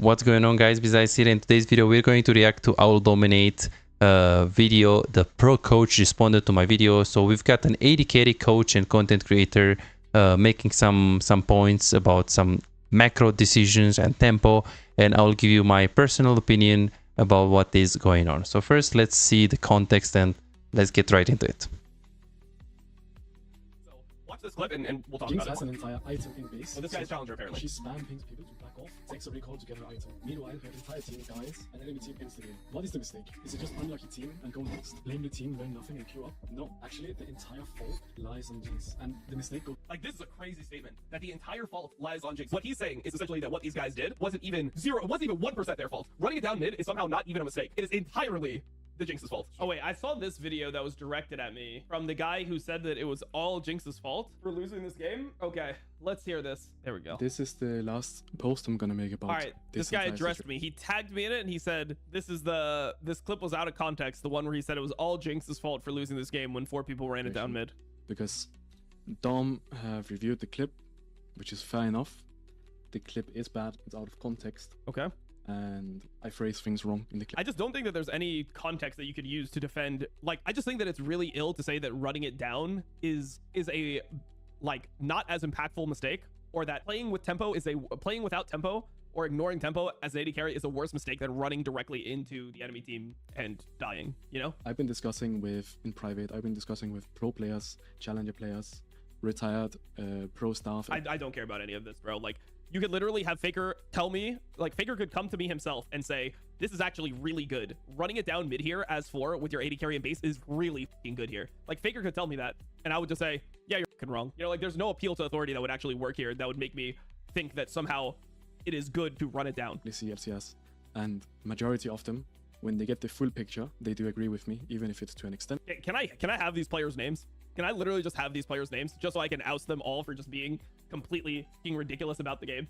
What's going on, guys? Bizyze here. In today's video, we're going to react to IWDominate video. The pro coach responded to my video. So we've got an AD carry coach and content creator making some points about some macro decisions and tempo, and I'll give you my personal opinion about what is going on. So first, let's see the context and let's get right into it. Watch this clip and we'll talk Jinx about has it. an entire item in base. So this guy's challenger apparently. She spam pings people to back off, takes a recall to get her item. Meanwhile, her entire team dies, and enemy team ends the game. What is the mistake? Is it just unlucky team and go next? Blame the team, learn nothing and queue up? No, actually the entire fault lies on Jinx. And the mistake goes... Like, this is a crazy statement that the entire fault lies on Jinx. What he's saying is essentially that what these guys did wasn't even 1% their fault. Running it down mid is somehow not even a mistake. It is entirely the Jinx's fault. Oh wait, I saw this video that was directed at me from the guy who said that it was all Jinx's fault for losing this game. Okay, let's hear this. There we go. This is the last post I'm gonna make about All right, this guy addressed me. He tagged me in it and he said, this clip was out of context. The one where he said it was all Jinx's fault for losing this game when 4 people ran it down mid. Because Dom have reviewed the clip, which is fair enough. The clip is bad, it's out of context. Okay. And I phrase things wrong in the clip. I just don't think that there's any context that you could use to defend. Like, I just think that it's really ill to say that running it down is a like not as impactful mistake, or that playing without tempo or ignoring tempo as an AD carry is a worse mistake than running directly into the enemy team and dying, you know? I've been discussing in private with pro players, challenger players, retired pro staff. I don't care about any of this, bro. Like, you could literally have Faker tell me, like, Faker could come to me himself and say, this is actually really good. Running it down mid here as 4 with your AD carry and base is really fucking good here. Like, Faker could tell me that, and I would just say, yeah, you're fucking wrong. You know, like, there's no appeal to authority that would actually work here that would make me think that somehow it is good to run it down. They see LCS, and majority of them, when they get the full picture, they do agree with me, even if it's to an extent. Can I have these players' names? Can I literally just have these players' names just so I can oust them all for just being completely fucking ridiculous about the game?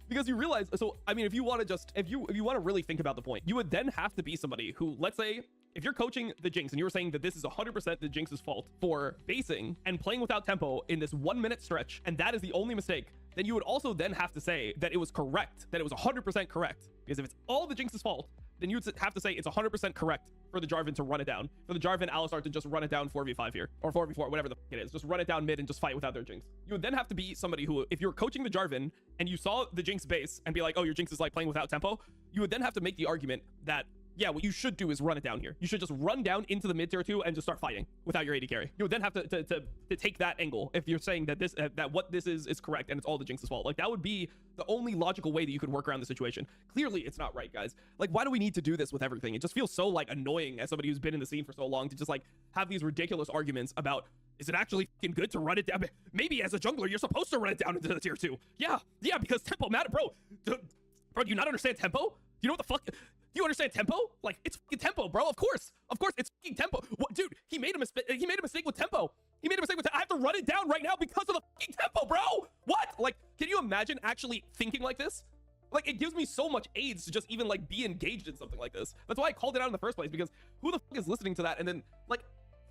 Because you realize, so I mean, if you want to really think about the point, you would then have to be somebody who, let's say, if you're coaching the Jinx and you were saying that this is 100% the Jinx's fault for basing and playing without tempo in this 1 minute stretch, and that is the only mistake, then you would also then have to say that it was correct, that it was 100% correct. Because if it's all the Jinx's fault, then you'd have to say it's 100% correct for the Jarvan to run it down, for the Jarvan Alistar to just run it down 4v5 here, or 4v4, whatever the fuck it is, just run it down mid and just fight without their Jinx. You would then have to be somebody who, if you're coaching the Jarvan and you saw the Jinx base and be like, oh, your Jinx is like playing without tempo, you would then have to make the argument that, yeah, what you should do is run it down here. You should just run down into the mid tier 2 and just start fighting without your AD carry. You would then have to take that angle if you're saying that that what this is correct and it's all the Jinx's fault. Like, that would be the only logical way that you could work around the situation. Clearly, it's not right, guys. Like, why do we need to do this with everything? It just feels so, like, annoying as somebody who's been in the scene for so long to just, like, have these ridiculous arguments about, is it actually fucking good to run it down? Maybe as a jungler, you're supposed to run it down into the tier 2. Yeah, because tempo matter, bro. Bro, do you not understand tempo? You know what the fuck? Do you understand tempo? Like, it's fucking tempo, bro. Of course, it's fucking tempo. What, dude? He made a mistake. He made a mistake with tempo. I have to run it down right now because of the fucking tempo, bro. What? Like, can you imagine actually thinking like this? Like, it gives me so much aids to just even, like, be engaged in something like this. That's why I called it out in the first place, because who the fuck is listening to that and then, like,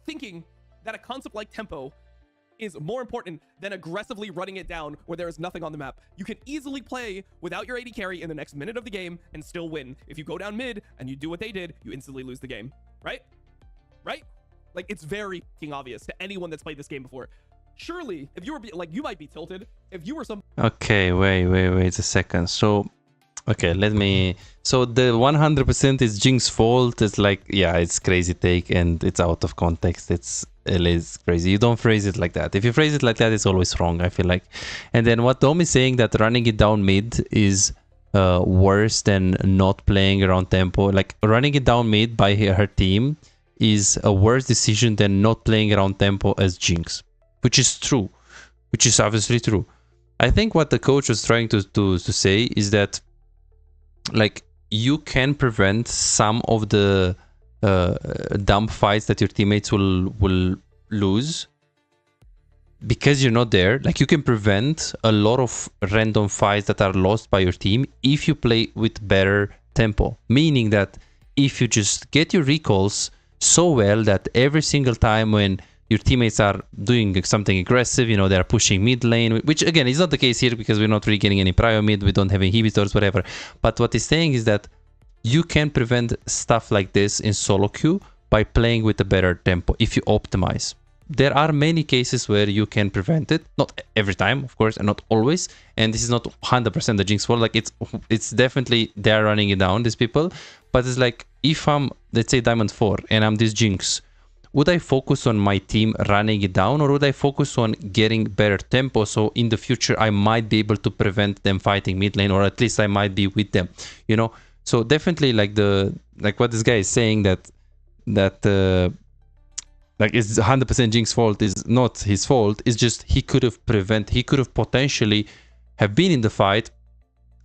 thinking that a concept like tempo is more important than aggressively running it down where there is nothing on the map. You can easily play without your AD carry in the next minute of the game and still win. If you go down mid and you do what they did, you instantly lose the game, right? Right? Like, it's very fucking obvious to anyone that's played this game before. Surely, if you were like, you might be tilted if you were some... Okay, wait a second. So, okay, so the 100% is Jinx's fault. It's like, yeah, it's crazy take and it's out of context. It is crazy. You don't phrase it like that. If you phrase it like that, it's always wrong, I feel like. And then what Dom is saying, that running it down mid is worse than not playing around tempo. Like, running it down mid by her team is a worse decision than not playing around tempo as Jinx, which is true, which is obviously true. I think what the coach was trying to say is that, like, you can prevent some of the dumb fights that your teammates will lose because you're not there. Like, you can prevent a lot of random fights that are lost by your team if you play with better tempo, meaning that if you just get your recalls so well that every single time when your teammates are doing something aggressive, you know, they're pushing mid lane, which again is not the case here because we're not really getting any prio mid, we don't have inhibitors, whatever. But what he's saying is that you can prevent stuff like this in solo queue by playing with a better tempo if you optimize. There are many cases where you can prevent it, not every time, of course, and not always. And this is not 100% the Jinx fault. Like it's definitely they're running it down, these people. But it's like if I'm, let's say, Diamond 4 and I'm this Jinx, would I focus on my team running it down, or would I focus on getting better tempo so in the future I might be able to prevent them fighting mid lane, or at least I might be with them, you know? So definitely like what this guy is saying that like it's 100% Jinx fault is not his fault. It's just he could have potentially have been in the fight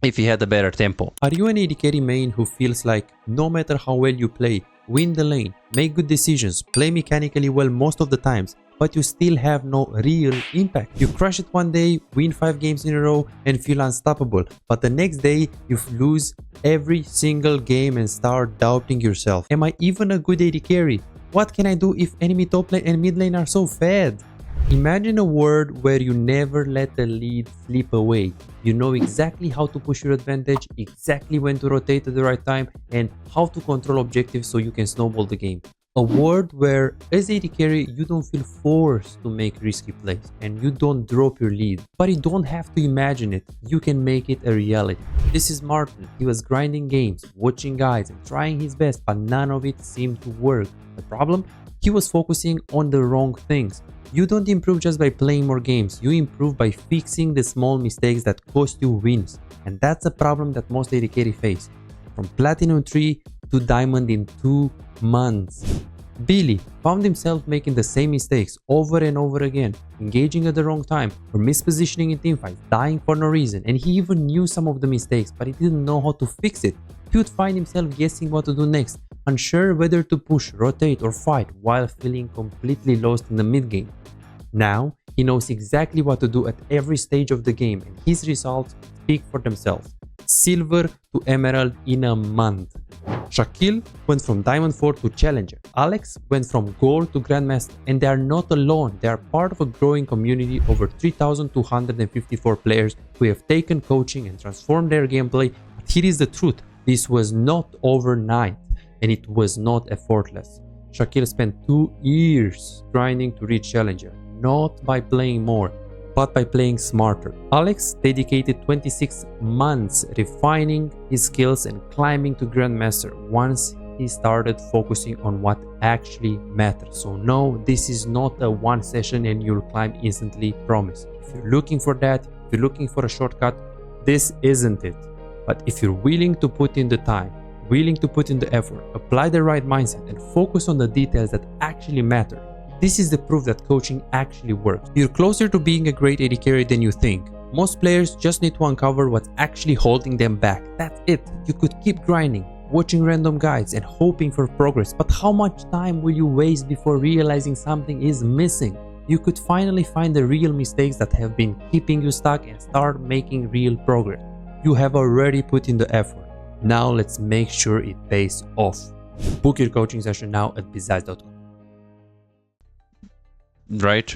if he had a better tempo. Are you an AD carry main who feels like no matter how well you play, win the lane, make good decisions, play mechanically well most of the times, but you still have no real impact? You crush it one day, win 5 games in a row and feel unstoppable, but the next day you lose every single game and start doubting yourself. Am I even a good AD carry? What can I do if enemy top lane and mid lane are so fed? Imagine a world where you never let the lead slip away. You know exactly how to push your advantage, exactly when to rotate at the right time, and how to control objectives so you can snowball the game. A world where as AD carry you don't feel forced to make risky plays and you don't drop your lead. But you don't have to imagine it, you can make it a reality. This is Martin. He was grinding games, watching guides and trying his best, but none of it seemed to work. The problem? He was focusing on the wrong things. You don't improve just by playing more games, you improve by fixing the small mistakes that cost you wins. And that's a problem that most AD carry face. From Platinum 3 to Diamond in 2 months. Billy found himself making the same mistakes over and over again, engaging at the wrong time or mispositioning in teamfights, dying for no reason, and he even knew some of the mistakes but he didn't know how to fix it. He would find himself guessing what to do next, unsure whether to push, rotate or fight while feeling completely lost in the mid game. Now he knows exactly what to do at every stage of the game and his results speak for themselves. Silver to Emerald in a month. Shaquille went from Diamond 4 to Challenger. Alex went from Gold to Grandmaster, and they are not alone. They are part of a growing community over 3,254 players who have taken coaching and transformed their gameplay. But here is the truth, this was not overnight and it was not effortless. Shaquille spent 2 years grinding to reach Challenger, not by playing more, but by playing smarter. Alex dedicated 26 months refining his skills and climbing to Grandmaster once he started focusing on what actually matters. So no, this is not a one session and you'll climb instantly, promise. If you're looking for that, if you're looking for a shortcut, this isn't it. But if you're willing to put in the time, willing to put in the effort, apply the right mindset and focus on the details that actually matter, this is the proof that coaching actually works. You're closer to being a great AD carry than you think. Most players just need to uncover what's actually holding them back. That's it. You could keep grinding, watching random guides and hoping for progress, but how much time will you waste before realizing something is missing? You could finally find the real mistakes that have been keeping you stuck and start making real progress. You have already put in the effort. Now let's make sure it pays off. Book your coaching session now at Bizyze.com. Right,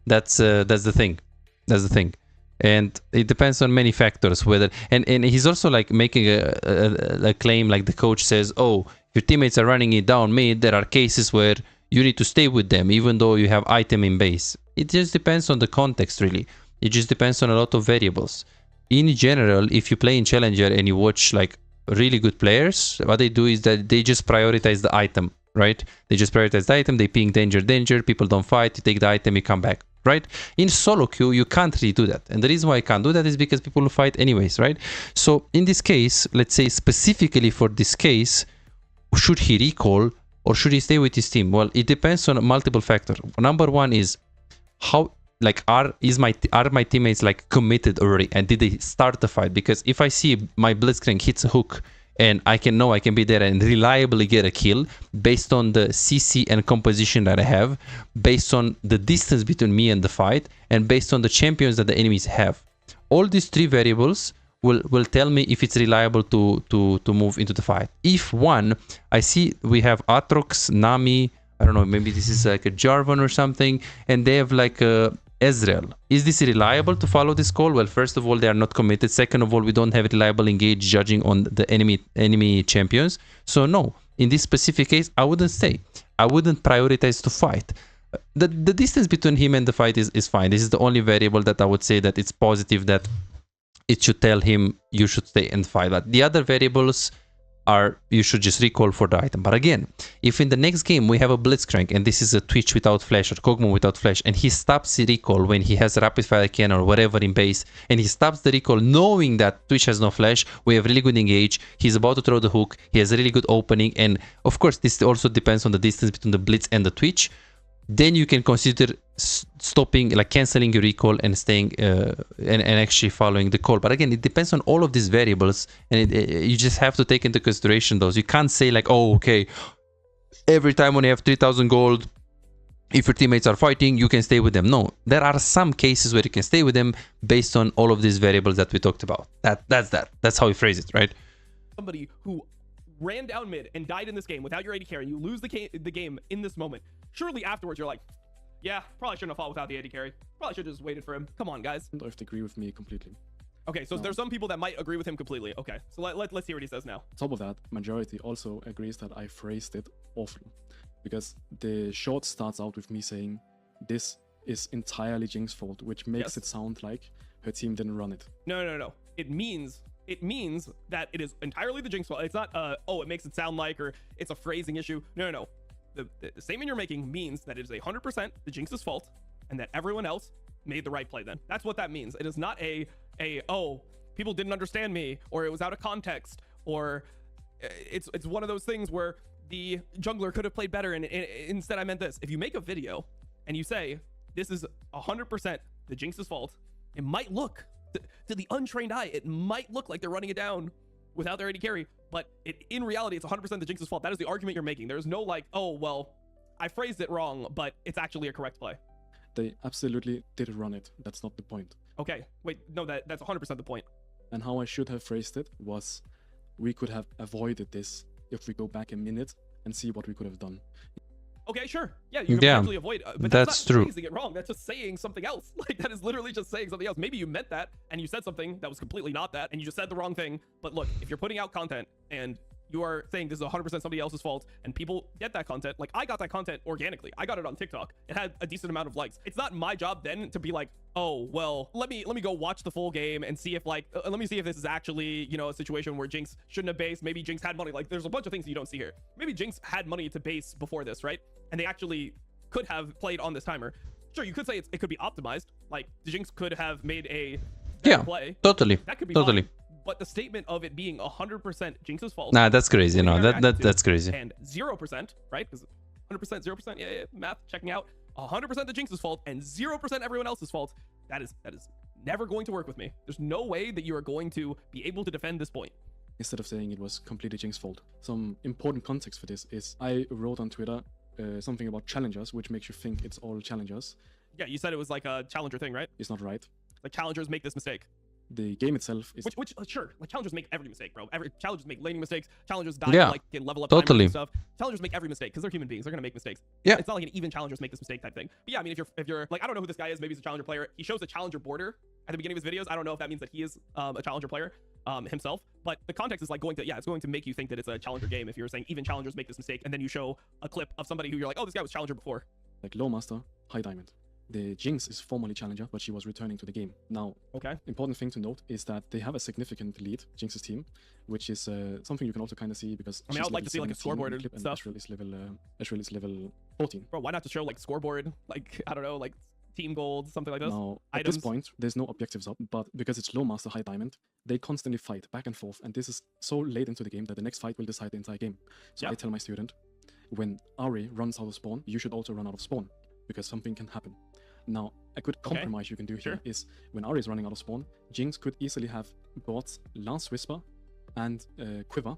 that's the thing, and it depends on many factors, whether and he's also like making a claim like the coach says, oh, your teammates are running it down mid, there are cases where you need to stay with them even though you have item in base. It just depends on the context, really. It just depends on a lot of variables. In general, if you play in Challenger and you watch like really good players, what they do is that they just prioritize the item. Right? They just prioritize the item, they ping danger, people don't fight, you take the item, you come back, right? In solo queue, you can't really do that. And the reason why I can't do that is because people will fight anyways, right? So in this case, let's say specifically for this case, should he recall or should he stay with his team? Well, it depends on multiple factors. Number one is how, like, are my teammates like committed already and did they start the fight? Because if I see my Blitzcrank hits a hook and I can be there and reliably get a kill based on the CC and composition that I have, based on the distance between me and the fight, and based on the champions that the enemies have. All these 3 variables will tell me if it's reliable to move into the fight. If one, I see we have Aatrox, Nami, I don't know, maybe this is like a Jarvan or something, and they have like a Ezreal. Is this reliable to follow this call? Well, first of all, they are not committed. Second of all, we don't have reliable engage judging on the enemy champions. So no, in this specific case, I wouldn't stay. I wouldn't prioritize to fight. The distance between him and the fight is fine. This is the only variable that I would say that it's positive, that it should tell him you should stay and fight. But the other variables are you should just recall for the item. But again, if in the next game we have a Blitzcrank and this is a Twitch without flash or Kog'Maw without flash, and he stops the recall when he has a rapid fire cannon or whatever in base, and he stops the recall knowing that Twitch has no flash, we have really good engage, he's about to throw the hook, he has a really good opening, and of course this also depends on the distance between the Blitz and the Twitch, then you can consider stopping, like canceling your recall and staying and actually following the call. But again, it depends on all of these variables, and you just have to take into consideration those. You can't say like, oh, okay, every time when you have 3,000 gold, if your teammates are fighting, you can stay with them. No, there are some cases where you can stay with them based on all of these variables that we talked about. That's how you phrase it, right? Somebody who ran down mid and died in this game without your AD carry, you lose the game in this moment. Surely afterwards you're like, yeah, probably shouldn't have fought without the AD carry. Probably should have just waited for him. Come on, guys. I don't have to agree with me completely. Okay, so there's some people that might agree with him completely. Okay, so let's hear what he says now. On top of that, majority also agrees that I phrased it awful, because the short starts out with me saying this is entirely Jinx's fault, which makes it sound like her team didn't run it. No. It means that it is entirely the Jinx fault. It's not oh, it makes it sound like, or it's a phrasing issue. No. The statement you're making means that it is 100% the Jinx's fault, and that everyone else made the right play. Then that's what that means. It is not a oh, people didn't understand me, or it was out of context, or it's one of those things where the jungler could have played better, and instead I meant this. If you make a video and you say this is 100% the Jinx's fault, it might look to the untrained eye, it might look like they're running it down without their AD carry, but in reality, it's 100% the Jinx's fault. That is the argument you're making. There's no like, oh, well, I phrased it wrong, but it's actually a correct play. They absolutely did run it. That's not the point. Okay, wait, no, that's 100% the point. And how I should have phrased it was, we could have avoided this if we go back a minute and see what we could have done. Okay, sure. Yeah, you can actually avoid, but that's not phrasing it wrong. That's just saying something else. Like, that is literally just saying something else. Maybe you meant that, and you said something that was completely not that, and you just said the wrong thing. But look, if you're putting out content and you are saying this is 100% somebody else's fault, and people get that content, like I got that content organically. I got it on TikTok. It had a decent amount of likes. It's not my job then to be like, oh, well, let me go watch the full game and see if like, let me see if this is actually, you know, a situation where Jinx shouldn't have based. Maybe Jinx had money. Like, there's a bunch of things you don't see here. Maybe Jinx had money to base before this, right? And they actually could have played on this timer. Sure, you could say it could be optimized. Like, the Jinx could have made a play. Totally. That could be totally. fine. But the statement of it being 100% Jinx's fault. Nah, that's crazy. No, that's crazy. And 0%, right? Because 100%, 0%, yeah, math checking out. 100% the Jinx's fault and 0% everyone else's fault. That is never going to work with me. There's no way that you are going to be able to defend this point. Instead of saying it was completely Jinx's fault. Some important context for this is I wrote on Twitter something about challengers, which makes you think it's all challengers. Yeah, you said it was like a challenger thing, right? It's not right. Like, challengers make this mistake. The game itself is... Which sure, like, challengers make every mistake, bro. Challengers make laning mistakes. Challengers die, like, get level up totally. And stuff. Challengers make every mistake because they're human beings. They're gonna make mistakes. Yeah. It's not like an even challengers make this mistake type thing. But yeah, I mean, if you're like, I don't know who this guy is. Maybe he's a challenger player. He shows a challenger border at the beginning of his videos. I don't know if that means that he is a challenger player himself. But the context is like it's going to make you think that it's a challenger game if you're saying even challengers make this mistake, and then you show a clip of somebody who you're like, oh, this guy was challenger before. Like low master, high diamond. The Jinx is formerly challenger, but she was returning to the game. Now, important thing to note is that they have a significant lead, Jinx's team, which is something you can also kind of see because I mean, I would like to see like a scoreboard and stuff. Ashrael is level 14. Bro, why not just show like scoreboard, like, I don't know, like team gold, something like this? Now, at this point, there's no objectives up, but because it's low master, high diamond, they constantly fight back and forth, and this is so late into the game that the next fight will decide the entire game. So I tell my student, when Ahri runs out of spawn, you should also run out of spawn, because something can happen. Now, a good compromise you can do here is when Ahri is running out of spawn, Jinx could easily have bought Lance Whisper and Quiver,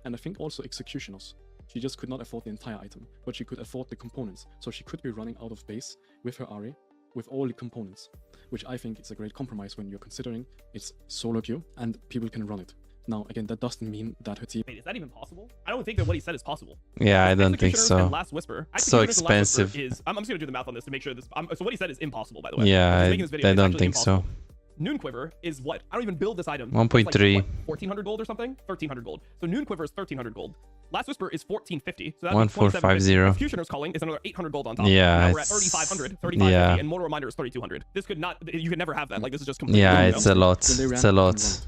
and I think also Executioners. She just could not afford the entire item, but she could afford the components. So she could be running out of base with her Ahri, with all the components, which I think is a great compromise when you're considering it's solo queue and people can run it. Now, again, that doesn't mean that her team... Wait, is that even possible? I don't think that what he said is possible. Yeah, I don't think Executioners so. and Last Whisper. So Executioners and Last Whisper expensive. Is, I'm just gonna do the math on this to make sure this. So what he said is impossible, by the way. Yeah, He's making this video, I it's don't actually think so. impossible. Noon Quiver is what? I don't even build this item. 1.3. It's like, what, 1400 gold or something? 1300 gold. So Noon Quiver is 1300 gold. Last Whisper is 1450. So that's 1450. Executioner's Calling is another 800 gold on top. Yeah, Now we're at it's- 3500, 3550, yeah. and Mortal Reminder is 3200. This could not, you could never have that. Like, this is just completely. Yeah, random. it's a lot. when they ran It's a and lot. run it,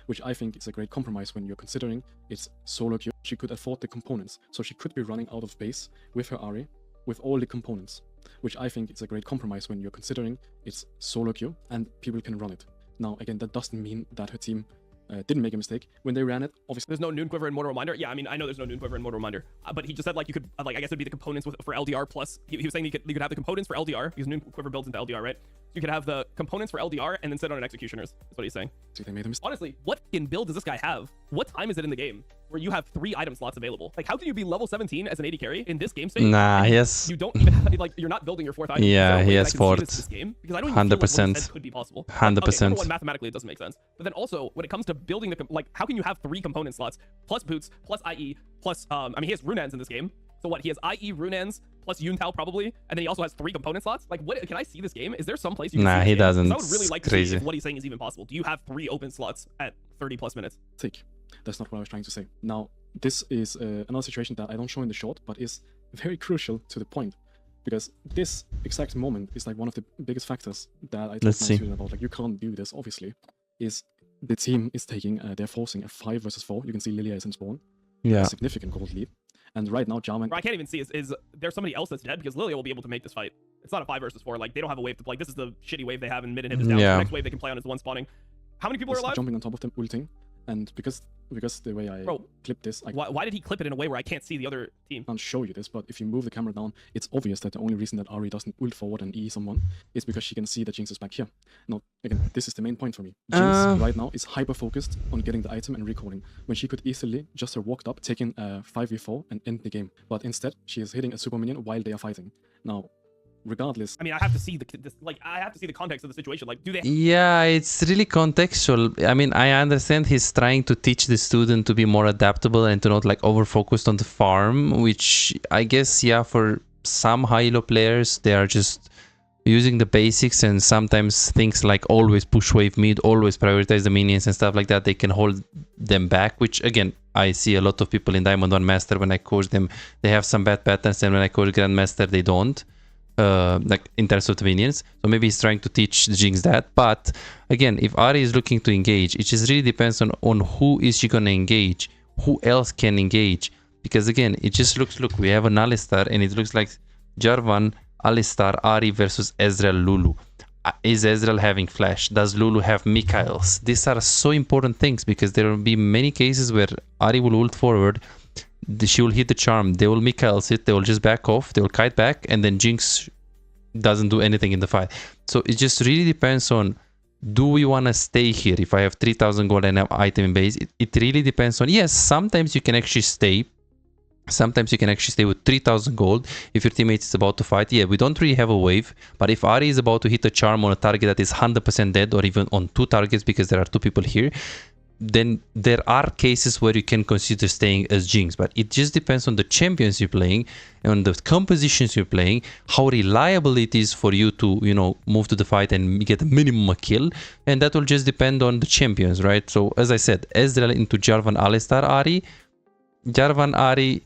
which I think is a great compromise when you're considering it's SoloQ. She could afford the components, so she could be running out of base with her Ahri, with all the components, which I think is a great compromise when you're considering it's SoloQ and people can run it. Now, again, that doesn't mean that her team didn't make a mistake. When they ran it, obviously... There's no Noon Quiver in Mortal Reminder. Yeah, I mean, I know there's no Noon Quiver in Mortal Reminder, but he just said like you could, like I guess it'd be the components for LDR plus. He was saying you could have the components for LDR because Noon Quiver builds into LDR, right? So you could have the components for LDR and then sit on an Executioners. That's what he's saying. they made a mistake. Honestly, what fucking build does this guy have? What time is it in the game where you have 3 item slots available? Like, how can you be level 17 as an AD carry in this game state? Nah, and yes. You don't even have, like, you're not building your 4th item. Yeah, Is there a way he that has I can see fourth. this game? Because I don't even feel like what he 100%. said could be possible. 100%. Okay, number one, mathematically, it doesn't make sense. But then also, when it comes to building the, like, how can you have 3 component slots plus boots plus IE plus, I mean, he has Runans in this game. So what? He has IE, Runans, plus Yuntao probably, and then he also has 3 component slots. Like, what? Can I see this game? Is there some place you can Nah, see this he game? 'Cause doesn't. I would really It's like to crazy. see if what he's saying is even possible. Do you have 3 open slots at 30 plus minutes? That's not what I was trying to say. Now, this is another situation that I don't show in the short, but is very crucial to the point. Because this exact moment is like one of the biggest factors that I told my Let's see. student about, like, you can't do this, obviously, is the team is taking, they're forcing a 5 versus 4. You can see Lilia is in spawn. Yeah. A significant gold lead. And right now, Jarman... Or I can't even see is there somebody else that's dead because Lilia will be able to make this fight. It's not a 5 versus 4. Like, they don't have a wave to play. This is the shitty wave they have, and mid inhib is down. Yeah. The next wave they can play on is the one spawning. How many people are is alive? jumping on top of them, ulting. And because the way I Bro, clip this, I Why did he clip it in a way where I can't see the other team? can't show you this, but if you move the camera down, it's obvious that the only reason that Ahri doesn't ult forward and E someone is because she can see that Jinx is back here. Now, again, this is the main point for me. Jinx right now is hyper-focused on getting the item and recalling, when she could easily just have walked up, taken a 5v4 and end the game. But instead, she is hitting a super minion while they are fighting. Now, regardless... I mean, I have to see I have to see the context of the situation. Like, do they? Yeah, it's really contextual. I mean, I understand he's trying to teach the student to be more adaptable and to not like over-focused on the farm, which I guess, yeah, for some high-elo players, they are just using the basics, and sometimes things like always push wave mid, always prioritize the minions and stuff like that, they can hold them back, which again, I see a lot of people in Diamond 1 Master, when I coach them, they have some bad patterns, and when I coach Grandmaster, they don't. Like in terms of the minions, so maybe he's trying to teach Jinx that. But again, if Ahri is looking to engage, it just really depends on who is she gonna engage, who else can engage, because again, it just looks, look, we have an Alistar, and it looks like Jarvan, Alistar, Ahri versus Ezreal, Lulu. Is Ezreal having flash? Does Lulu have Mikhails? These are so important things, because there will be many cases where Ahri will ult forward, she will hit the charm, they will Mikhails it, they will just back off, they will kite back, and then Jinx doesn't do anything in the fight. So it just really depends on, do we want to stay here? If I have 3000 gold and I have item in base, it really depends on, yes, sometimes you can actually stay. Sometimes you can actually stay with 3000 gold if your teammate is about to fight. Yeah, we don't really have a wave, but if Ahri is about to hit a charm on a target that is 100% dead, or even on 2 targets because there are 2 people here, then there are cases where you can consider staying as Jinx. But it just depends on the champions you're playing, on the compositions you're playing, how reliable it is for you to, you know, move to the fight and get a minimum a kill, and that will just depend on the champions, right? So as I said, Ezreal into Jarvan, Alistar, Ahri. Jarvan, Ahri,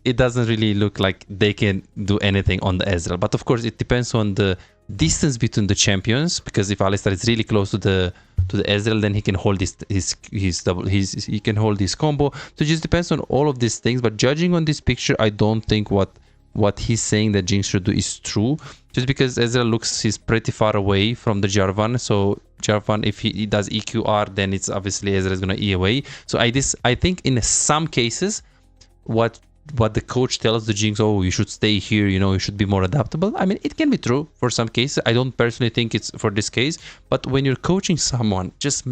it doesn't really look like they can do anything on the Ezreal, but of course it depends on the distance between the champions, because if Alistar is really close to the Ezreal, then he can hold he can hold his combo. So it just depends on all of these things. But judging on this picture, I don't think what he's saying that Jinx should do is true, just because Ezreal he's pretty far away from the Jarvan. So Jarvan, if he does EQR, then it's obviously Ezreal is gonna E away. So I think in some cases, what the coach tells the Jinx, oh, you should stay here, you know, you should be more adaptable. I mean, it can be true for some cases. I don't personally think it's for this case, but when you're coaching someone, just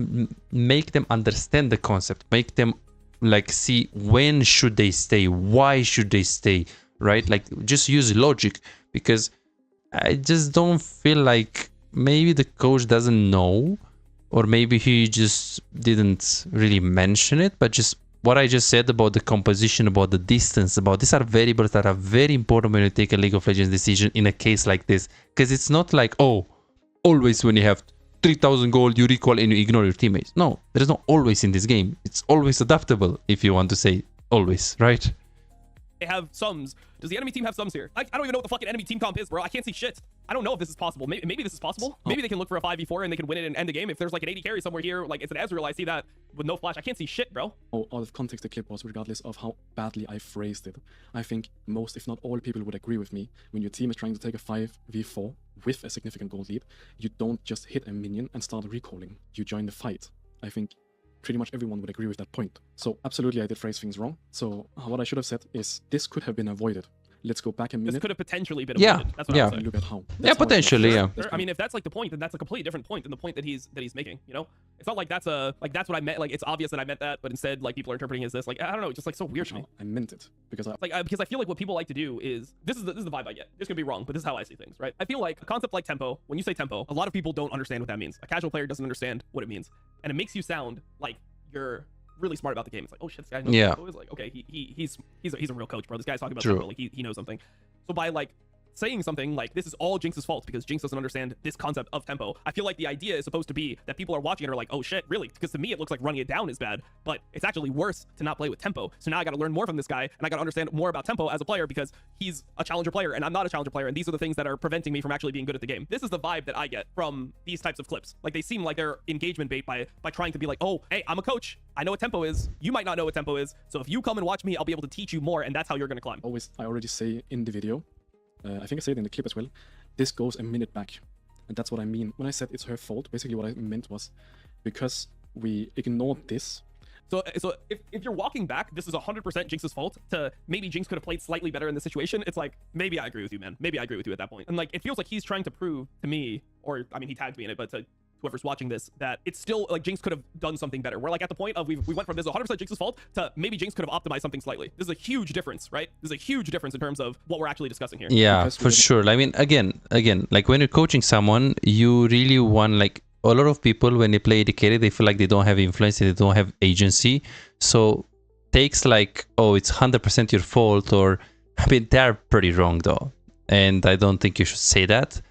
make them understand the concept, make them like see when should they stay, why should they stay, right? Like, just use logic, because I just don't feel like maybe the coach doesn't know or maybe he just didn't really mention it, but just what I just said about the composition, about the distance, about these are variables that are very important when you take a League of Legends decision in a case like this, because it's not like, oh, always when you have 3000 gold you recall and you ignore your teammates. No, there is not always in this game. It's always adaptable, if you want to say always, right? They have sums. Does the enemy team have sums here? I don't even know what the fucking enemy team comp is, bro. I can't see shit. I don't know if this is possible. Maybe this is possible. Maybe they can look for a 5v4 and they can win it and end the game. If there's like an AD carry somewhere here, like it's an Ezreal, I see that with no flash. I can't see shit, bro. Out of context the clip was, regardless of how badly I phrased it. I think most, if not all people would agree with me. When your team is trying to take a 5v4 with a significant gold lead, you don't just hit a minion and start recalling. You join the fight. I think pretty much everyone would agree with that point. So absolutely I did phrase things wrong. So what I should have said is this could have been avoided. Let's go back a minute. This could have potentially been avoided. That's what I'm saying. Look at how. Yeah, potentially, yeah. I mean, if that's like the point, then that's a completely different point than the point that he's making. You know, it's not like that's what I meant. Like it's obvious that I meant that, but instead, like people are interpreting it as this. Like I don't know, it's just like so weird to me. I meant it because because I feel like what people like to do is this is the vibe I get. This could be wrong, but this is how I see things, right? I feel like a concept like tempo. When you say tempo, a lot of people don't understand what that means. A casual player doesn't understand what it means, and it makes you sound like you're really smart about the game. It's like, oh shit, this guy knows tempo. It's like, okay, he's a real coach, bro. This guy's talking about tempo, like he knows something. So by like saying something like this is all Jinx's fault because Jinx doesn't understand this concept of tempo, I feel like the idea is supposed to be that people are watching it are like, oh shit, really? Because to me it looks like running it down is bad, but it's actually worse to not play with tempo. So now I got to learn more from this guy and I got to understand more about tempo as a player because he's a challenger player and I'm not a challenger player, and these are the things that are preventing me from actually being good at the game. This is the vibe that I get from these types of clips. Like they seem like they're engagement bait by trying to be like, oh, hey, I'm a coach. I know what tempo is. You might not know what tempo is. So if you come and watch me, I'll be able to teach you more, and that's how you're going to climb. I already say in the video, I think I said it in the clip as well, this goes a minute back. And that's what I mean. When I said it's her fault, basically what I meant was because we ignored this. So if you're walking back, this is 100% Jinx's fault, to maybe Jinx could have played slightly better in this situation. It's like, maybe I agree with you, man. Maybe I agree with you at that point. And like, it feels like he's trying to prove to me, or I mean, he tagged me in it, but to whoever's watching this, that it's still like Jinx could have done something better. We're like at the point of we went from this 100% Jinx's fault to maybe Jinx could have optimized something slightly. This is a huge difference, right? There's a huge difference in terms of what we're actually discussing here. Yeah, for sure. I mean, again, like when you're coaching someone, you really want, like a lot of people when they play AD carry, they feel like they don't have influence, they don't have agency. So takes like, oh, it's 100% your fault, or I mean, they're pretty wrong though. And I don't think you should say that.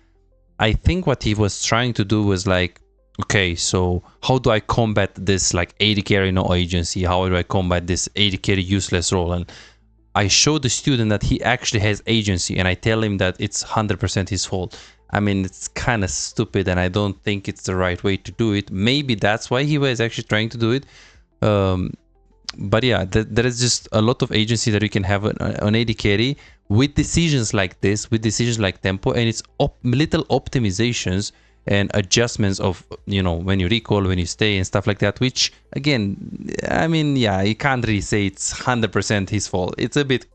I think what he was trying to do was like, okay, so how do I combat this like AD carry no agency? How do I combat this AD carry useless role? And I show the student that he actually has agency, and I tell him that it's 100% his fault. I mean, it's kind of stupid, and I don't think it's the right way to do it. Maybe that's why he was actually trying to do it. But yeah, there is just a lot of agency that you can have on AD carry with decisions like this, with decisions like tempo, and it's little optimizations and adjustments of, you know, when you recall, when you stay and stuff like that, which again, I mean, yeah, you can't really say it's 100% his fault. It's a bit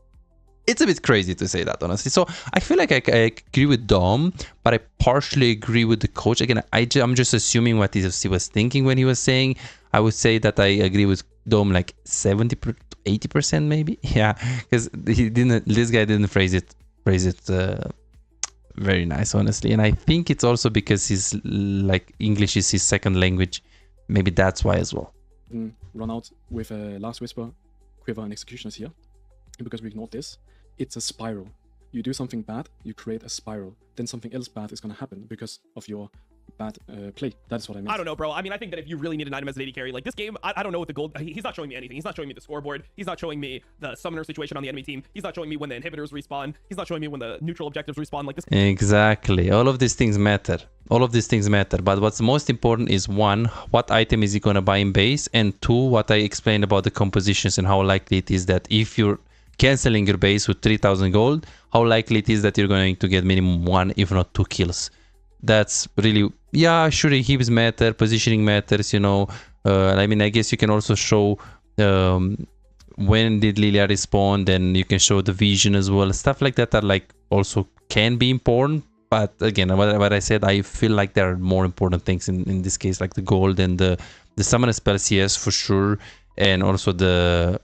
crazy to say that, honestly. So I feel like I agree with Dom, but I partially agree with the coach. Again, I'm just assuming what he was thinking when he was saying. I would say that I agree with Dom like 70 to 80% maybe. Yeah, because this guy didn't phrase it very nice, honestly. And I think it's also because he's like English is his second language. Maybe that's why as well. Run out with a last whisper, quiver, and executioners here. Because we ignored this, it's a spiral. You do something bad, you create a spiral. Then something else bad is going to happen because of your bad play. That's what I mean. I don't know, bro. I mean, I think that if you really need an item as an AD carry, like this game, I don't know what the gold. He's not showing me anything. He's not showing me the scoreboard. He's not showing me the summoner situation on the enemy team. He's not showing me when the inhibitors respawn. He's not showing me when the neutral objectives respawn. Like this. Exactly. All of these things matter. All of these things matter. But what's most important is, one, what item is he going to buy in base? And two, what I explained about the compositions and how likely it is that if you're canceling your base with 3000 gold, how likely it is that you're going to get minimum 1 if not 2 kills. That's really, yeah, sure, heaps matter, positioning matters, you know. I mean, I guess you can also show when did Lilia respawn, and you can show the vision as well. Stuff like that are like also can be important, but again, what I said, I feel like there are more important things in this case, like the gold and the summoner spells, yes, for sure, and also the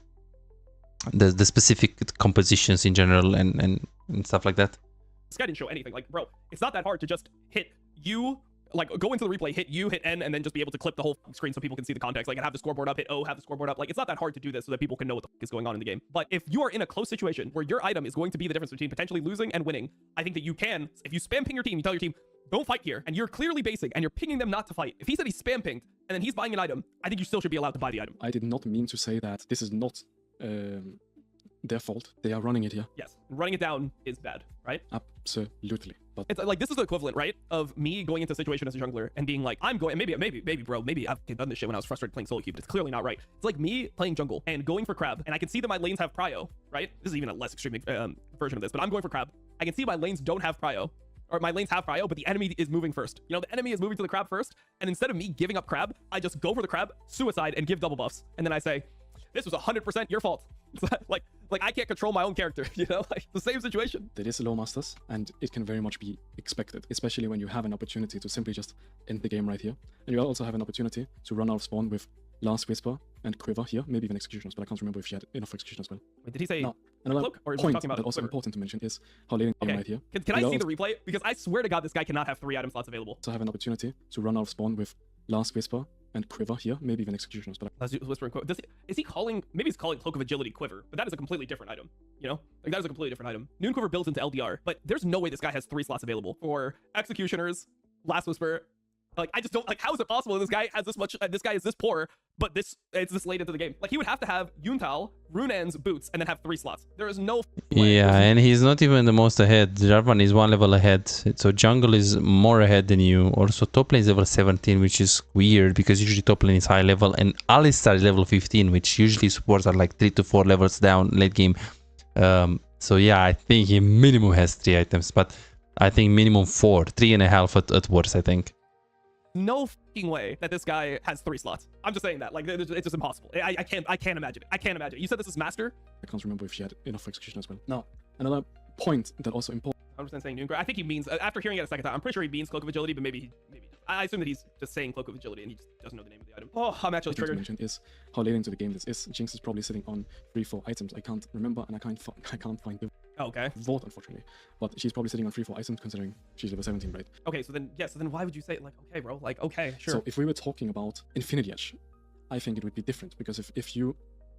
specific compositions in general and stuff like that. This guy didn't show anything. Like, bro, it's not that hard to just hit you like go into the replay, hit U, hit N, and then just be able to clip the whole screen so people can see the context. Like, and have the scoreboard up, hit O, have the scoreboard up. Like, it's not that hard to do this so that people can know what the fuck is going on in the game. But if you are in a close situation where your item is going to be the difference between potentially losing and winning, I think that you can, if you spam ping your team, you tell your team, don't fight here, and you're clearly basing and you're pinging them not to fight. If he said he's spam pinged and then he's buying an item, I think you still should be allowed to buy the item. I did not mean to say that this is not their fault. They are running it here. Yes, running it down is bad, right? Absolutely. But It's like, this is the equivalent, right, of me going into a situation as a jungler and being like, I'm going, maybe, bro, maybe I've done this shit when I was frustrated playing SoloQ, but it's clearly not right. It's like me playing jungle and going for crab, and I can see that my lanes have prio, right? This is even a less extreme version of this, but I'm going for crab. I can see my lanes don't have prio, or my lanes have prio, but the enemy is moving first. You know, the enemy is moving to the crab first, and instead of me giving up crab, I just go for the crab, suicide, and give double buffs. And then I say, this was 100% your fault. Like I can't control my own character, you know, like the same situation. it is a low masters, and it can very much be expected, especially when you have an opportunity to simply just end the game right here. And you also have an opportunity to run out of spawn with Last Whisper and Quiver here, maybe even Execution as well. I can't remember if she had enough Execution as well. Wait, did he say Now, another cloak, or is he point talking about that also Quiver? important to mention is how late in the game Okay, right here. can I we see the replay? Because I swear to God, this guy cannot have 3 item slots available. also have an opportunity to run out of spawn with Last Whisper and Quiver here, maybe even Execution as well. Let's do Whispering Quiver. Is he calling, maybe he's calling Cloak of Agility Quiver, but that is a completely different item, you know? Like, that is a completely different item. Noon Quiver builds into LDR, but there's no way this guy has 3 slots available for Executioners, Last Whisper. Like, I just don't, like, how is it possible this guy has this much, this guy is this poor, but it's this late into the game? Like, he would have to have Yuntal, Runan's boots, and then have 3 slots. There is no way. Yeah, and he's not even the most ahead. Jarvan is 1 level ahead. So jungle is more ahead than you. Also, top lane is level 17, which is weird because usually top lane is high level, and Alistar is level 15, which usually supports are like 3 to 4 levels down late game. So yeah, I think he minimum has 3 items, but I think minimum 4, 3.5 at worst, I think. No fucking way that this guy has 3 slots. I'm just saying that. Like, it's just impossible. I can't imagine it. I can't imagine it. You said this is Master? I can't remember if she had enough Execution as well. Now, another point that also important. 100% saying Noon Quiver. I think he means, after hearing it a second time, I'm pretty sure he means Cloak of Agility, but maybe I assume that he's just saying Cloak of Agility and he just doesn't know the name of the item. Oh, I'm actually To triggered. mention is how late into the game this is. Jinx is probably sitting on 3-4 items. I can't remember, and I can't find the Oh, okay. vault, unfortunately. But she's probably sitting on 3-4 items, considering she's level 17, right? Okay, so then, yeah, so then why would you say, like, okay, bro, like, okay, sure. So if we were talking about Infinity Edge, I think it would be different, because if you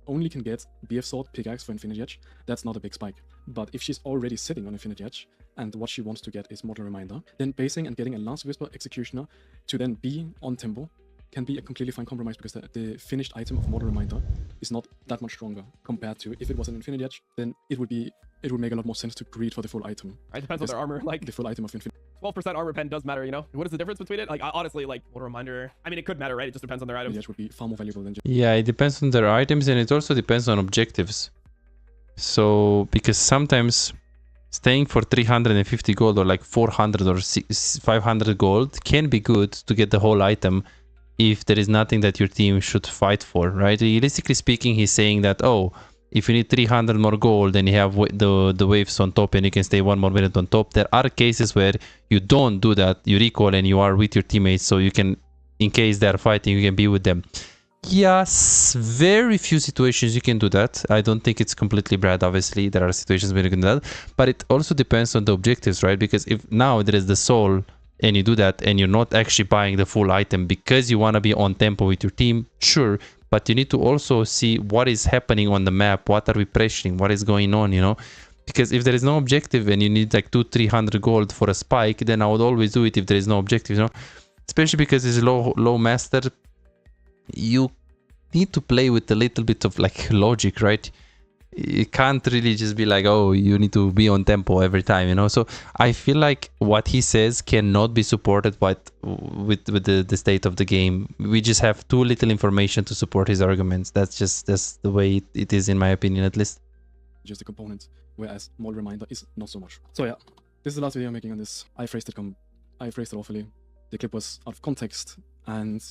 only can get BF Sword Pickaxe for Infinity Edge, that's not a big spike. But if she's already sitting on Infinity Edge, and what she wants to get is Mortal Reminder, then basing and getting a Last Whisper Executioner to then be on tempo can be a completely fine compromise, because the finished item of Mortal Reminder is not that much stronger compared to if it was an Infinity Edge, then it would make a lot more sense to greed for the full item. Right, depends on their armor. Like, The full item of Infinity 12% armor pen does matter, you know? What is the difference between it? Like, honestly, like, what a reminder. I mean, it could matter, right? It just depends on their items. Edge would be far more valuable than just Yeah, it depends on their items, and it also depends on objectives. So, because sometimes staying for 350 gold or like 400 or 500 gold can be good to get the whole item if there is nothing that your team should fight for, right? Realistically speaking, he's saying that, oh, if you need 300 more gold and you have the waves on top and you can stay 1 more minute on top, there are cases where you don't do that, you recall and you are with your teammates, so you can, in case they are fighting, you can be with them. Yes, very few situations you can do that. I don't think it's completely bad. Obviously, there are situations where you can do that, but it also depends on the objectives, right? Because if now there is the soul and you do that and you're not actually buying the full item because you want to be on tempo with your team, sure, but you need to also see what is happening on the map, what are we pressuring, what is going on, you know? Because if there is no objective and you need like 200-300 gold for a spike, then I would always do it if there is no objective, you know? Especially because it's low master, you need to play with a little bit of like logic, right? You can't really just be like, oh, you need to be on tempo every time, you know? So I feel like what he says cannot be supported with the state of the game. We just have too little information to support his arguments. That's the way it is, in my opinion, at least. just a component, whereas Mortal Reminder is not so much. So yeah, this is the last video I'm making on this. I phrased it awfully. The clip was out of context, and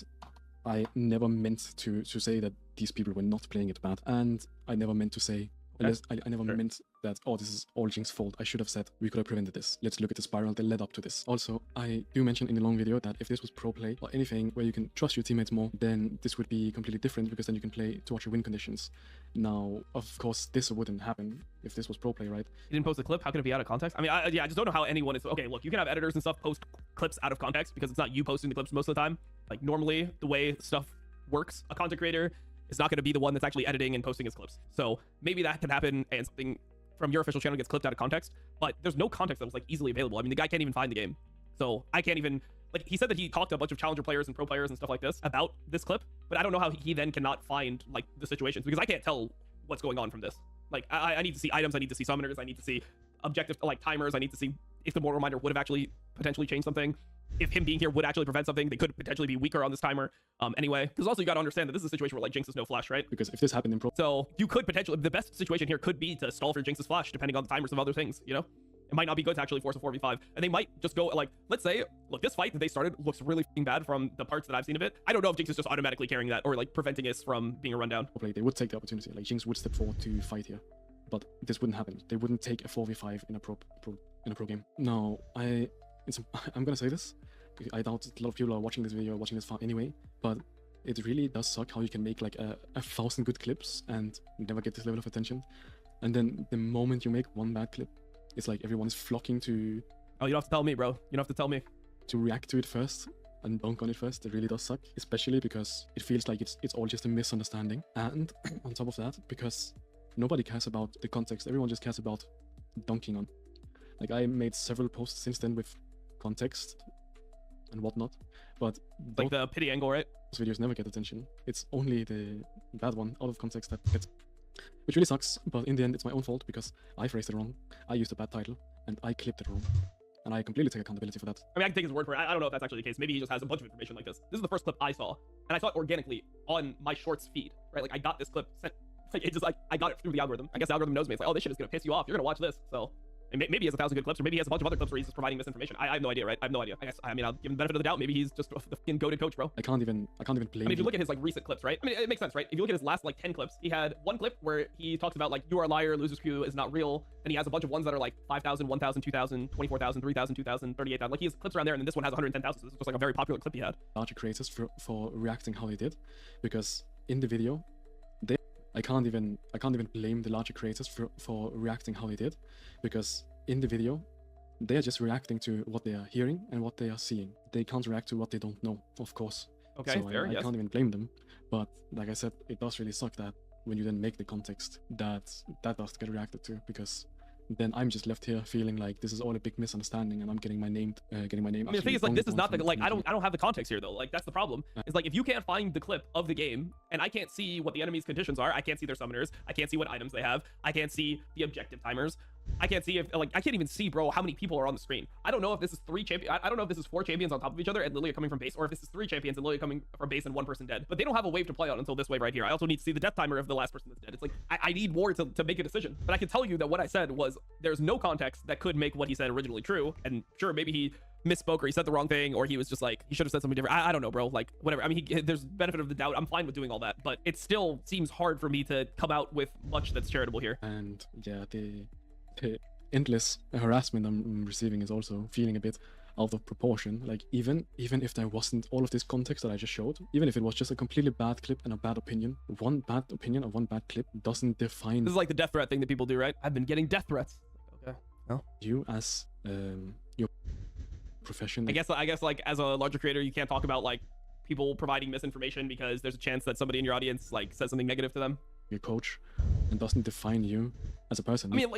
I never meant to say that these people were not playing it bad, and I never meant to say, I never meant that, oh, this is all Jinx's fault. I should have said, we could have prevented this. Let's look at the spiral that led up to this. Also, I do mention in the long video that if this was pro play or anything where you can trust your teammates more, then this would be completely different, because then you can play towards your win conditions. Now, of course, this wouldn't happen if this was pro play, right? You didn't post the clip? How can it be out of context? I mean, I just don't know how anyone is. Okay, look, you can have editors and stuff post clips out of context because it's not you posting the clips most of the time. Like normally the way stuff works, a content creator is not going to be the one that's actually editing and posting his clips. So maybe that can happen and something from your official channel gets clipped out of context, but there's no context that was like easily available. I mean, the guy can't even find the game. So I can't even, like, he said that he talked to a bunch of challenger players and pro players and stuff like this about this clip, but I don't know how he then cannot find like the situations because I can't tell what's going on from this. Like I need to see items, I need to see summoners, I need to see objective like timers, I need to see if the mortal reminder would have actually potentially changed something, if him being here would actually prevent something. They could potentially be weaker on this timer anyway, because also you got to understand that this is a situation where like Jinx is no flash, right? Because if this happened in pro, so you could potentially, the best situation here could be to stall for Jinx's flash depending on the timers of other things, you know? It might not be good to actually force a 4v5, and they might just go like, let's say, look, this fight that they started looks really f***ing bad from the parts that I've seen of it. I don't know if Jinx is just automatically carrying that or like preventing us from being a rundown. play, they would take the opportunity. Like Jinx would step forward to fight here, but this wouldn't happen. They wouldn't take a 4v5 in a pro game. No, I'm gonna say this. I doubt a lot of people are watching this video, watching this far anyway, but it really does suck how you can make like a 1,000 good clips and never get this level of attention, and then the moment you make one bad clip, it's like everyone is flocking to. Oh, you don't have to tell me, bro. You don't have to tell me. To react to it first and dunk on it first. It really does suck, especially because it feels like it's all just a misunderstanding. And on top of that, because nobody cares about the context, everyone just cares about dunking on. Like I made several posts since then with context and whatnot, but like the pity angle, right? those videos never get attention. It's only the bad one out of context that gets, which really sucks. But in the end, it's my own fault because I phrased it wrong. I used a bad title and I clipped it wrong, and I completely take accountability for that. I mean, I can take his word for it. I don't know if that's actually the case. Maybe he just has a bunch of information like this. This is the first clip I saw, and I saw it organically on my shorts feed, right? Like I got this clip sent. Like, it just like I got it through the algorithm. I guess the algorithm knows me. It's like, oh, this shit is gonna piss you off. You're gonna watch this. So and maybe he has 1,000 good clips, or maybe he has a bunch of other clips where he's just providing misinformation. I have no idea, right? I have no idea. I guess, I mean, I'll give him the benefit of the doubt. Maybe he's just the fucking goated coach, bro. I can't even blame. I mean, if you look at his like recent clips, right? I mean, it makes sense, right? If you look at his last like 10 clips, he had one clip where he talks about like, you are a liar, loser's Q is not real. And he has a bunch of ones that are like 5,000, 1,000, 2,000, 24,000, 3,000, 2,000, 38,000. Like he has clips around there, and then this one has 110,000. So this was like a very popular clip he had. Larger creators for reacting how they did, because in the video, I can't even blame the larger creators for reacting how they did, because in the video, they are just reacting to what they are hearing and what they are seeing. They can't react to what they don't know, of course. Okay, so fair, I yes. can't even blame them. But like I said, it does really suck that when you then make the context, that does get reacted to, because then I'm just left here feeling like this is all a big misunderstanding, and I'm getting my name. I mean, the thing is, like, this is not the like. I don't have the context here though. Like, that's the problem. It's like if you can't find the clip of the game, and I can't see what the enemy's conditions are, I can't see their summoners, I can't see what items they have, I can't see the objective timers, I can't see if like I can't even see, bro, how many people are on the screen. I don't know if this is I don't know if this is 4 champions on top of each other and Lilia coming from base, or if this is 3 champions and Lilia coming from base and 1 person dead. But they don't have a wave to play on until this wave right here. I also need to see the death timer of the last person that's dead. It's like I need more to make a decision. But I can tell you that what I said was there's no context that could make what he said originally true. And sure, maybe he misspoke or he said the wrong thing, or he was just like, he should have said something different. I don't know, bro. Like, whatever. I mean, there's benefit of the doubt. I'm fine with doing all that, but it still seems hard for me to come out with much that's charitable here. And yeah, the endless harassment I'm receiving is also feeling a bit out of proportion. Like even if there wasn't all of this context that I just showed, even if it was just a completely bad clip and a bad opinion, one bad opinion or one bad clip doesn't define. This is like the death threat thing that people do, right? I've been getting death threats. Okay. No. You as your profession. I guess like as a larger creator, you can't talk about like people providing misinformation because there's a chance that somebody in your audience like says something negative to them. Your coach, and doesn't define you as a person. I mean,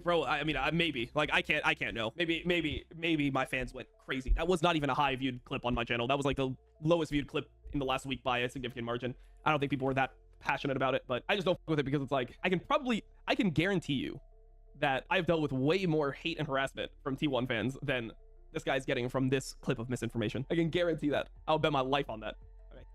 bro. Maybe. Like, I can't know. Maybe my fans went crazy. That was not even a high viewed clip on my channel. That was like the lowest viewed clip in the last week by a significant margin. I don't think people were that passionate about it, but I just don't fuck with it because it's like I can guarantee you that I've dealt with way more hate and harassment from T1 fans than this guy's getting from this clip of misinformation. I can guarantee that. I'll bet my life on that.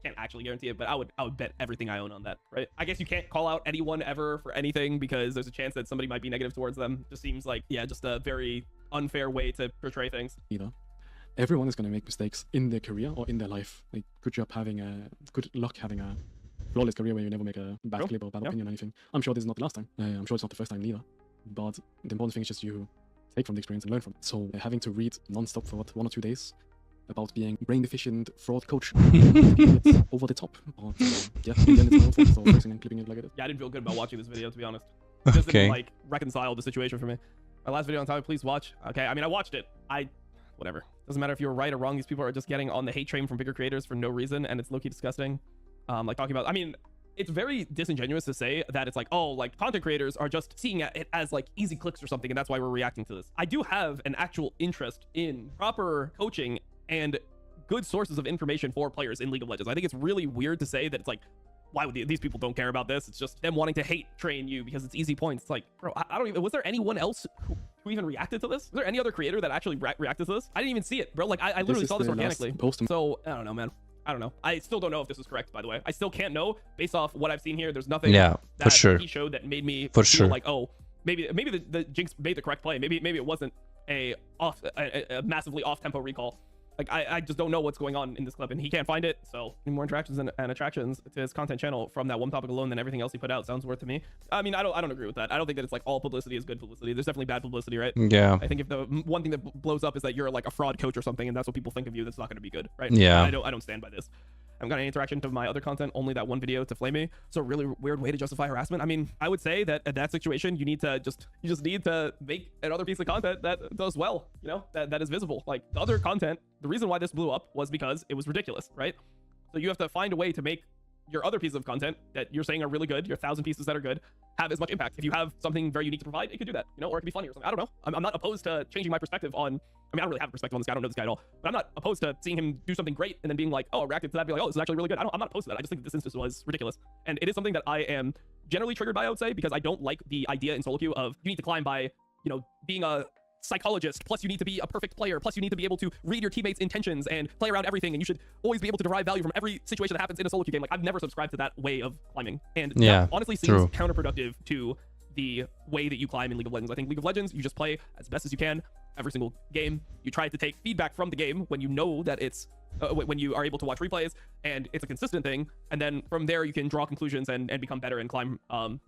Can't actually guarantee it, but I would bet everything I own on that, right? I guess you can't call out anyone ever for anything because there's a chance that somebody might be negative towards them. Just seems like, yeah, just a very unfair way to portray things. Either. Everyone is going to make mistakes in their career or in their life. Like, good luck having a flawless career where you never make a bad clip or bad opinion or anything. I'm sure this is not the last time. I'm sure it's not the first time neither. But the important thing is just you take from the experience and learn from it. So having to read non-stop for 1 or 2 days about being brain deficient fraud coach, it's over the top. But yeah, again, it's my own fault for fixing and clipping it like it is. Yeah, I didn't feel good about watching this video, to be honest. It just didn't like reconcile the situation for me. My last video on topic, please watch. Okay, I mean, I watched it. Whatever. Doesn't matter if you're right or wrong. These people are just getting on the hate train from bigger creators for no reason, and it's low-key disgusting. Like talking about, I mean, it's very disingenuous to say that it's like, oh, like content creators are just seeing it as like easy clicks or something, and that's why we're reacting to this. I do have an actual interest in proper coaching and good sources of information for players in League of Legends. I think it's really weird to say that it's like, why would these people don't care about this? It's just them wanting to hate train you because it's easy points. It's like, bro, I don't even, was there anyone else who even reacted to this? Was there any other creator that actually reacted to this? I didn't even see it, bro. Like I literally saw this organically. So I don't know, man. I don't know. I still don't know if this is correct, by the way. I still can't know based off what I've seen here. There's nothing that for sure he showed that made me for feel sure like, oh, maybe the Jinx made the correct play. Maybe it wasn't a massively off tempo recall. Like I just don't know what's going on in this clip, and he can't find it. So more interactions and attractions to his content channel from that one topic alone than everything else he put out sounds worth to me. I mean, I don't agree with that. I don't think that it's like all publicity is good publicity. There's definitely bad publicity, right? Yeah. I think if the one thing that blows up is that you're like a fraud coach or something, and that's what people think of you, that's not going to be good, right? Yeah. I don't stand by this. I haven't got any interaction to my other content, only that one video to flame me. So a really weird way to justify harassment. I mean, I would say that at that situation, you just need to make another piece of content that does well, you know, that is visible. Like the other content, the reason why this blew up was because it was ridiculous, right? So you have to find a way to make your other pieces of content that you're saying are really good, your 1,000 pieces that are good, have as much impact. If you have something very unique to provide, it could do that, you know, or it could be funny or something. I don't know. I'm not opposed to changing my perspective on, I mean, I don't really have a perspective on this guy. I don't know this guy at all, but I'm not opposed to seeing him do something great and then being like, oh, I reacted to that, be like, oh, this is actually really good. I'm not opposed to that. I just think that this instance was ridiculous. And it is something that I am generally triggered by, I would say, because I don't like the idea in SoloQ of you need to climb by, you know, being a psychologist, plus you need to be a perfect player, plus you need to be able to read your teammates' intentions and play around everything, and you should always be able to derive value from every situation that happens in a SoloQ game. Like, I've never subscribed to that way of climbing, and that honestly seems counterproductive to the way that you climb in League of Legends. I think League of Legends, you just play as best as you can every single game. You try to take feedback from the game when you know that it's when you are able to watch replays and it's a consistent thing, and then from there you can draw conclusions and become better and climb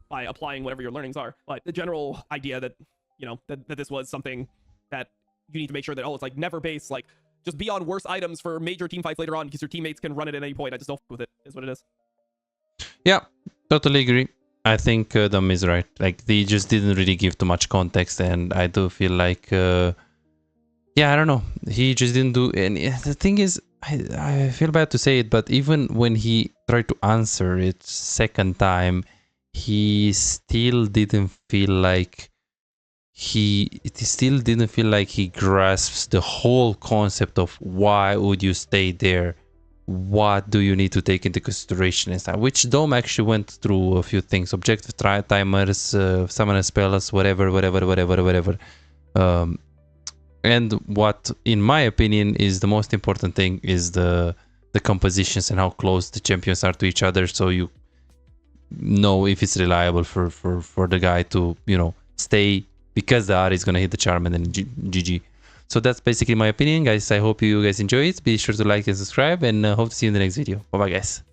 by applying whatever your learnings are. But the general idea that, you know, that this was something that you need to make sure that, oh, it's like never base, like just be on worse items for major team fights later on because your teammates can run it at any point. I just don't f with it, is what it is. Yeah, totally agree. I think Dom is right. Like, they just didn't really give too much context, and I do feel like yeah, I don't know, he just didn't do any. The thing is, I feel bad to say it, but even when he tried to answer it second time, he still didn't feel like he grasps the whole concept of why would you stay there, what do you need to take into consideration and stuff, which Dom actually went through a few things: objective timers, summoner spells, whatever. And what, in my opinion, is the most important thing is the compositions and how close the champions are to each other, so you know if it's reliable for the guy to, you know, stay, because the R is gonna hit the charm and then GG. So that's basically my opinion, guys. I hope you guys enjoy it. Be sure to like and subscribe, and hope to see you in the next video. Bye bye, guys.